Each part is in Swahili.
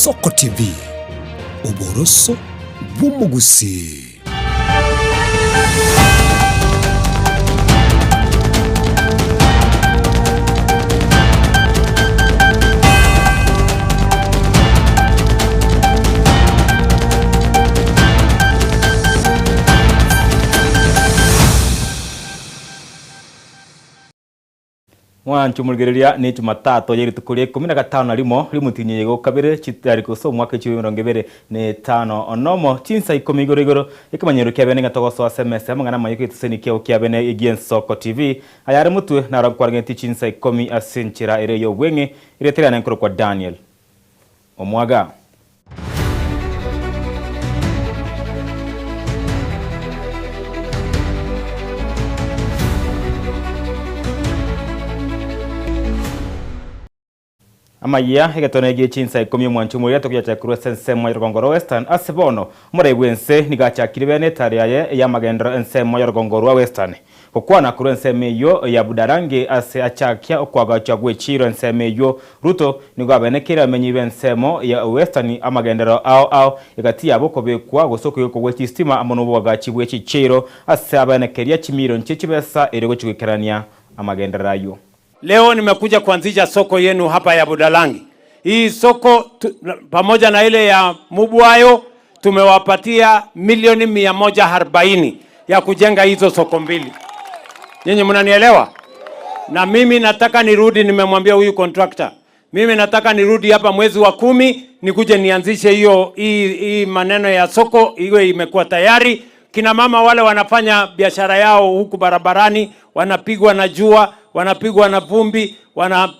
Soko TV, uboroso bw'umugusi. Mwanchu mulgereria ni Jumatatu yeri tukulie 15 limo limutinye yego kabere chitari kuso mwaka 2025 onomo chinsa ikomigoro ikamanyero kyabene ngatogoso SMS amangana mayike tuseni kyo kyabene igien Soko TV ayare mutwe na rankwarangeti chinsa ikomi asenchira ere yo wenge iretera na nkoro kwa Daniel Omwaga. Amaya hegatonege chinsa ikomi mwanchu muri atokya chakuru sensemo y'Rugongoro Western asebono muri bwense nigachakiribene tariaye ya magendro ensemo y'Rugongoro Western kokwana kuru ensemeyo ya Budarange ase achakya okwagacha gwechiro ensemeyo Ruto nigwabenekera menyibe ensemo ya Western amagendero ao igati yabo kobekwa gosoko yoko gwechistima amono bwagachi bwechiciro ase abenekeria chimiro nchechibesa ere gochikerania amagendero ayo. Leo nimekuja kuanzisha soko yenu hapa ya Budalangi. Hii soko pamoja na ile ya Mubwayo tumewapatia milioni 140 ya kujenga hizo soko mbili. Nyinyi mnanielewa? Na mimi nataka nirudi, nimemwambia huyu contractor. Mimi nataka nirudi hapa mwezi wa 10 nikuje nianzishe hii maneno ya soko iwe imekuwa tayari. Kina mama wale wanafanya biashara yao huku barabarani wanapigwa na jua, wanapigwa na vumbi,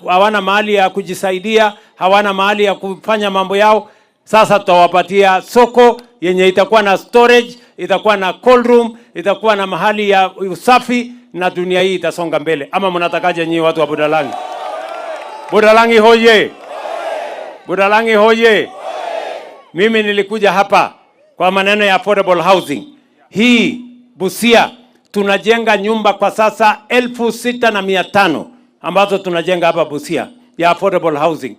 hawana mahali ya kujisaidia, hawana mahali ya kufanya mambo yao. Sasa tutawapatia soko yenye itakuwa na storage, itakuwa na cold room, itakuwa na mahali ya usafi na dunia hii itasonga mbele. Ama mnatakaje nyinyi watu wa Budalangi? Budalangi hoye! Budalangi hoye! Mimi nilikuja hapa kwa maneno ya affordable housing. Hii Busia tunajenga nyumba kwa sasa 6,500 ambazo tunajenga hapa Busia ya affordable housing.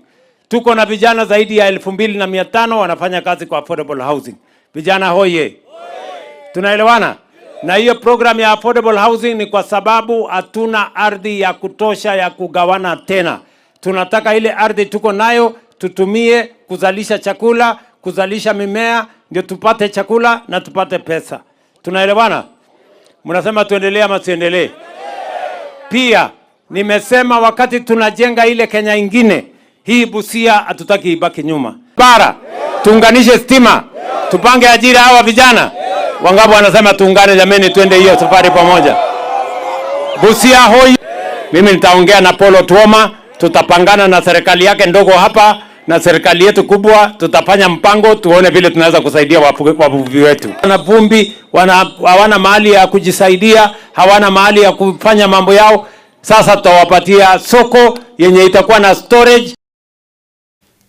Tuko na vijana zaidi ya 2,500 wanafanya kazi kwa affordable housing. Vijana hoye. Tunaelewana? Na hiyo program ya affordable housing ni kwa sababu hatuna ardhi ya kutosha ya kugawana tena. Tunataka ile ardhi tuko nayo tutumie kuzalisha chakula, kuzalisha mimea, ndio tupate chakula na tupate pesa. Tunaelewana? Mnasema tuendelee ama tuendelee? Pia nimesema wakati tunajenga ile Kenya ingine, hii Busia hatutaki ibaki nyuma. Para tuunganishe stima, tupange ajira hawa vijana. Wangapi wanasema tuungane jameni, twende hiyo safari pamoja. Busia hoi. Mimi nitaongea na Polo Tuoma, tutapangana na serikali yake ndogo hapa na serikali yetu kubwa, tutafanya mpango tuone vile tunaweza kusaidia wavuvi wetu. Wana vumbi, hawana mahali ya kujisaidia, hawana mahali ya kufanya mambo yao. Sasa tutawapatia soko yenye itakuwa na storage.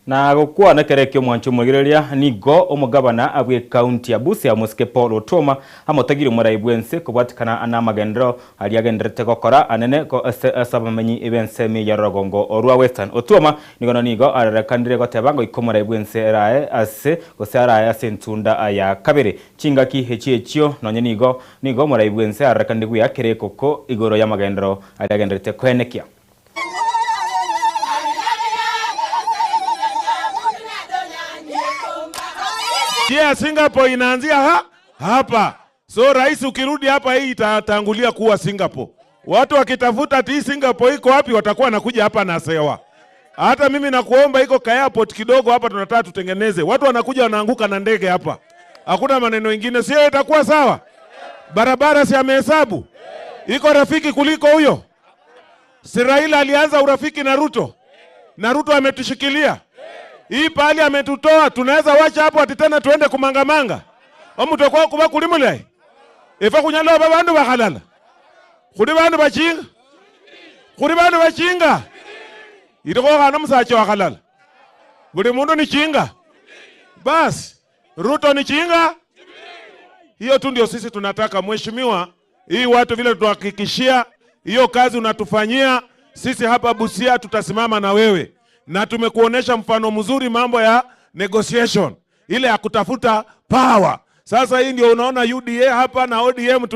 Na gukwa na kerekyo mwanchu mugireria nigo omugabana abwe county ya Busia Muske Paul Toma amotagire muraibwense kubatikana ana magendero ali agenderete gokora anene ko asabamenyi ibensemi ya Rugongo orwa Western Otoma nigono nigo ararakandire gotebango ikomuraibwense erae ase gosarae asentunda aya kabere chingaki hechio nonye nigo muraibwense ararakandire ya kerekoko igoro ya magendero ali agenderete kwenekia. Yeah, Singapore inaanzia hapa. So rais ukirudi hapa hii itatangulia kuwa Singapore. Watu wakitafuta ati Singapore iko wapi watakuwa nakuja hapa na sewa. Hata mimi nakuomba iko ka airport kidogo hapa tunataka tutengeneze. Watu wanakuja wanaanguka na ndege hapa. Hakuna maneno mengine, sio itakuwa sawa? Barabara si amehesabu. Iko rafiki kuliko huyo. Si Raila alianza urafiki na Ruto. Na Ruto ametushikilia. Hii pali ametutoa, tunaweza wacha hapo ati tena tuende kumangamanga. Omuntu kwa kuba kulimule. Efa kunyalo babandu bakalala. Kuri bandu bachinga. Kuri bandu bachinga. Itoko kana musacha wakalala. Buli mundu ni chinga. Bas, Ruto ni chinga. Hiyo tu ndio sisi tunataka mheshimiwa. Hii watu vile tuhakikishia hiyo kazi unatufanyia, sisi hapa Busia tutasimama na wewe. Na tumekuonesha mfano mzuri mambo ya negotiation, ile ya kutafuta power. Sasa hii ndio unaona UDA hapa na ODM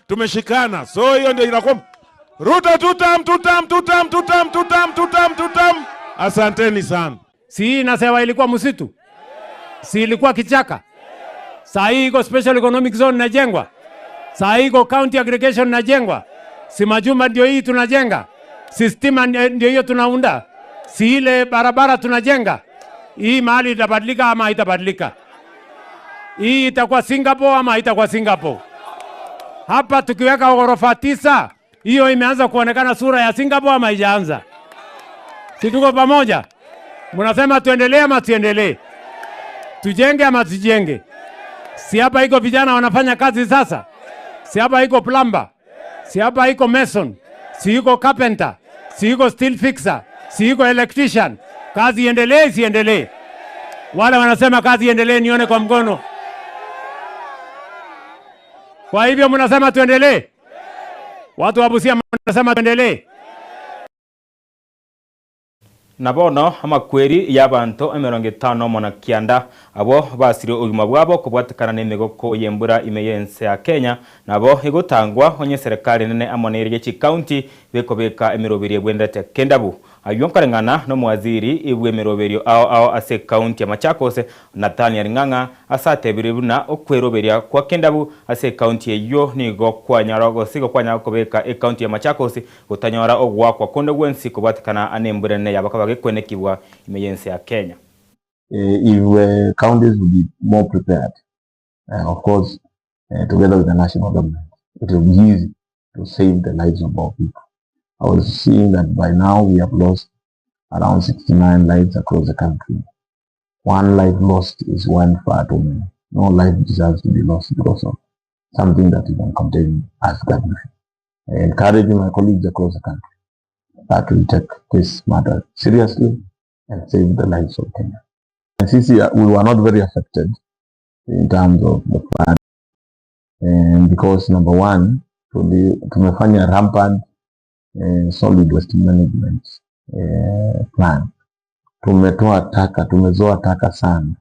tumeshikana. So hiyo ndio inakuwa Ruto tutam. Asanteni sana. Si nasewa ilikuwa msitu? Si ilikuwa kichaka? Saa hii iko special economic zone najengwa. Saa hii iko county aggregation najengwa. Si majumba ndio hii tunajenga. Si stima ndio hiyo tunaunda. Si ile barabara tunajenga. Hii mahali itabadilika ama haitabadilika? Hii itakuwa Singapore ama haitakuwa Singapore? Hapa tukiweka ghorofa 9, hiyo imeanza kuonekana sura ya Singapore ama haijaanza? Si tuko pamoja? Mnasema tuendelee ama tuendelee? Tujenge ama tujenge? Si hapa iko vijana wanafanya kazi sasa? Si hapa iko plumber? Si hapa iko mason? Si iko carpenter? Si iko steel fixer? Si iko electrician? Kazi iendelee isiendelee? Wale wanasema kazi iendelee nione kwa mkono. Kwa hivyo mnasema tuendelee? Watu wa Busia mnasema tuendelee? Nabono amakweri y'abantu 50 mona kianda abo basire uyuma bwabo kubwatikana n'emigoko yembura imeyense ya Kenya nabo igutangwa onye serikali nene amonere y'iki county bekobeka emirobiri egwendete kendabu ayonkarengana no mwaziri ibwe miroberio ao ase county ya Machakos Nathaniel Ng'ang'a asatebiribuna okweroberia kwa kendabu ase county eyo nigo kwa nyarogo sigo kwa nyako beka e county ya Machakos utanyora ogwa kwa konde gwensi kubwatikana anembure ne yabaka kwenekibwa imeyense ya Kenya. If counties would be more prepared, of course, together with the national government, it will be easy to save the lives of our people. I was seeing that by now we have lost around 69 lives across the country. One life lost is one far too many. No life deserves to be lost because of something that is uncontained as government. Encouraging my colleagues across the country that we take this matter seriously and save the lives of Kenya. And we were not very affected in terms of the flood, and because number one, tumefanya rampant solid waste management plan. Tumezoa taka sana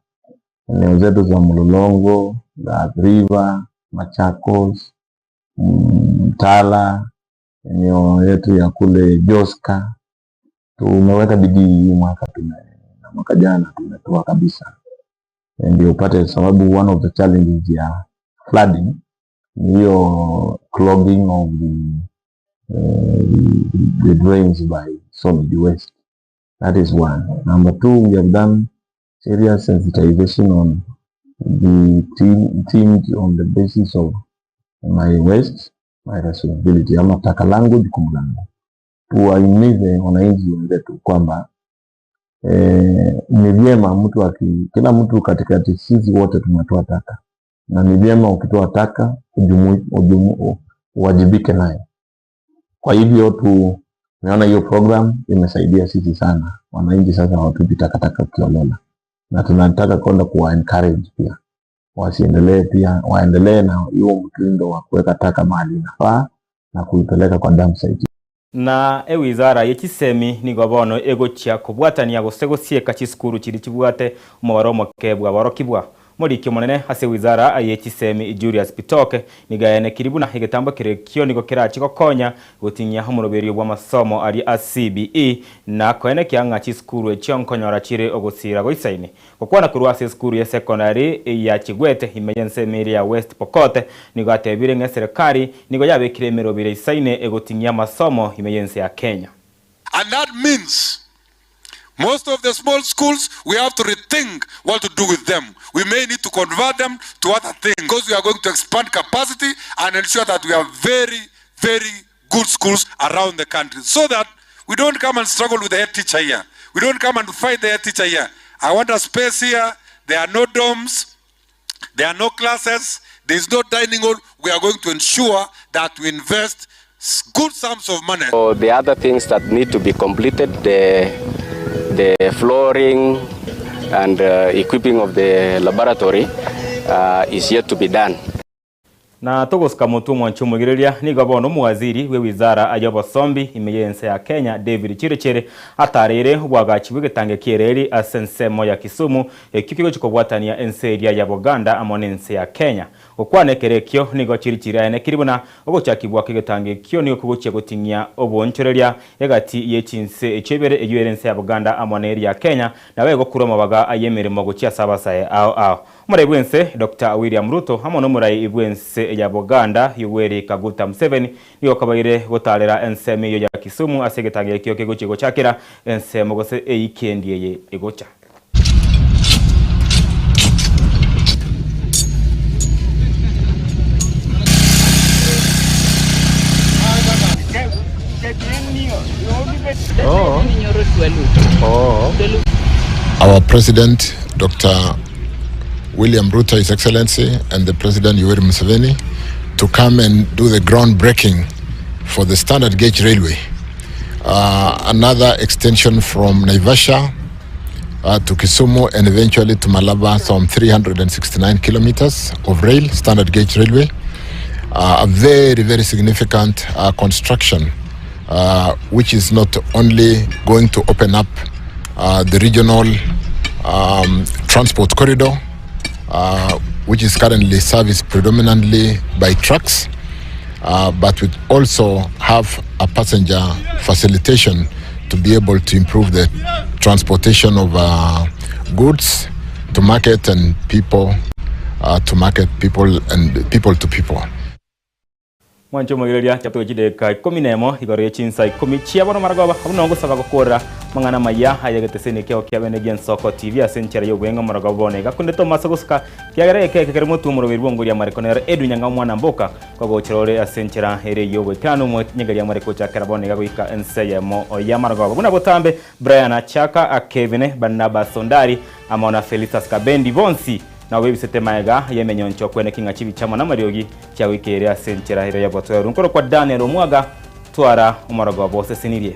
eneo zetu za Mlolongo, za River, Machakos, Tala, eneo yetu ya kule Joska. Tumeweka bidii mwaka jana tumetoa kabisa. Ndio upate sababu one of the challenges ya flooding ni hiyo clogging of the drains by solid waste. That is one. Number two, we have done serious sensitization on the teams on the basis of my waste, my responsibility. Ama taka langu jukumu langu. Tuwahimize wananchi wenzetu kwamba ni vyema kila mtu katikati sisi wote tunatoa taka. Na ni vyema ukitoa taka uwajibike nayo. Kwa hivyo tumeona hiyo program imesaidia sisi sana. Wananchi sasa hawatupi takataka kiolela. Na tunataka kwenda kuwa encourage pia. Waendelee na hiyo mtindo wa kuweka taka mahali inafaa na kuipeleka kwa dump site. Na wizara y'ekisemi nigobono egochya kubwatania gusegosieka chiskuru chiri kibwate umubaro mokebwa barokibwa muri kimonene ase wizara y'ekisemi Julius Pitoke nigayene kiribuna higetambo kirekyo nigo kirachi gokonya gutinya umuroberio bwa masomo ari CBE na kwene kyanga chiskuru echonkonyora chire ogusira goisaini kokwana kurwase skuru ya secondary ya Kigwete imeyense meri ya West Pokot nigo atebire nge serikali nigo yabekire merobire isaine egotinya masomo imeyense ya Kenya. And that means most of the small schools, we have to rethink what to do with them. We may need to convert them to other things because we are going to expand capacity and ensure that we have very, very good schools around the country so that we don't come and struggle with the head teacher here. We don't come and fight the head teacher here. I want a space here. There are no dorms. There are no classes. There is no dining hall. We are going to ensure that we invest good sums of money. So the other things that need to be completed, the flooring and equipping of the laboratory is yet to be done. Na togoska mutu mwanchumugireria ni gabono muwaziri we wizara ayobo sombi imeyense ya Kenya David Chirechere atarire bwagachi bwigetange kiereri asensemo ya Kisumu ekikigo chikobwatania enseria ya Buganda amonense ya Kenya okwanekerekyo nigo Chirichire ene kiribuna ogochakibwa kigetange kyo nigo kugochia gotinya obonchoreria yagati yechinse echebere ejuerense ya Buganda amoneri ya Kenya nawe gokuroma baga ayemeremo gochia sabasae ao Murebwense Dr. William Ruto hamono murai ibwense ya Buganda Yoweri Kaguta Museveni niyo kabaire gotalera enseme yo ya Kisumu asegetange kyo kegochi gochakira ensemo gose eikendie egocha. Our President, Dr. William Ruto, His Excellency, and the President Yoweri Museveni to come and do the groundbreaking for the standard gauge railway. Another extension from Naivasha to Kisumu and eventually to Malaba, some 369 kilometers of rail, standard gauge railway. A very, very significant construction which is not only going to open up the regional transport corridor, which is currently serviced predominantly by trucks, but we also have a passenger facilitation to be able to improve the transportation of goods to market and people to market, people and people to people. Mwancho mwigireria chapto chideka 11 igore chinsa 10 chiabono maragoba abunongo saba gukora mangana maya hayagetesene kyo kyabenegian soko TV asenchera yo gwenga maragobone gakunde to masaguska kyagere kekere mutu murobirwongo ya marekonera edunyanga mwana mboka kogocherore asenchera here yo gwetano mu nyegali ya mareko cha karabone gaguika enseyemo ya maragoba buna botambe Brian Achaka Kevin Barnaba Sondari amona Felicitas Kabendi Vonsi na website maega yemenyoncho kwene kinga chibi chama na mariogi cha wikere asenchera hire ya botoro nkoro kwa Daniel Omwaga twara umaragoba bose sinirie.